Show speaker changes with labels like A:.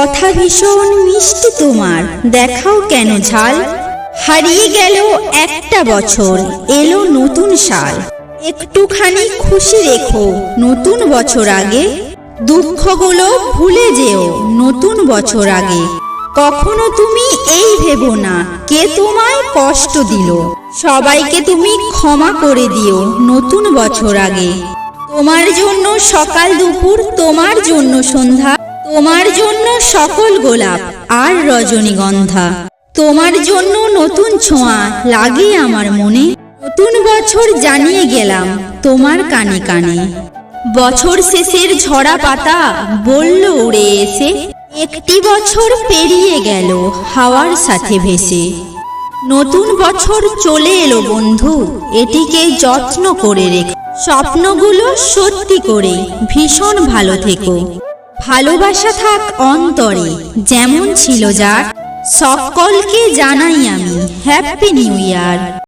A: কথা ভীষণ মিষ্টি তোমার, দেখাও কেন ঝাল। হারিয়ে গেল একটা বছর, এলো নতুন সাল। একটুখানি খুশি রেখো নতুন বছর আগে, দুঃখগুলো ভুলে যেও নতুন বছর আগে। কখনো তুমি এই ভেবো না কে তোমায় কষ্ট দিল, সবাইকে তুমি ক্ষমা করে দিও নতুন বছর আগে। তোমার জন্য সকাল দুপুর, তোমার জন্য সন্ধ্যা, তোমার জন্য সকল গোলাপ আর রজনীগন্ধা। তোমার জন্য নতুন ছোঁয়া লাগে আমার মনে, নতুন বছর জানিয়ে গেলাম তোমার কানে কানে। বছর শেষের ঝরা পাতা বলল উড়ে এসে, একটি বছর পেরিয়ে গেল হাওয়ার সাথে ভেসে। নতুন বছর চলে এলো বন্ধু, এটিকে যত্ন করে রেখো। স্বপ্নগুলো সত্যি করে ভীষণ ভালো থেকো। ভালোবাসা থাক অন্তরে যেমন ছিল যার, সকলকে জানাই আমি হ্যাপি নিউ ইয়ার।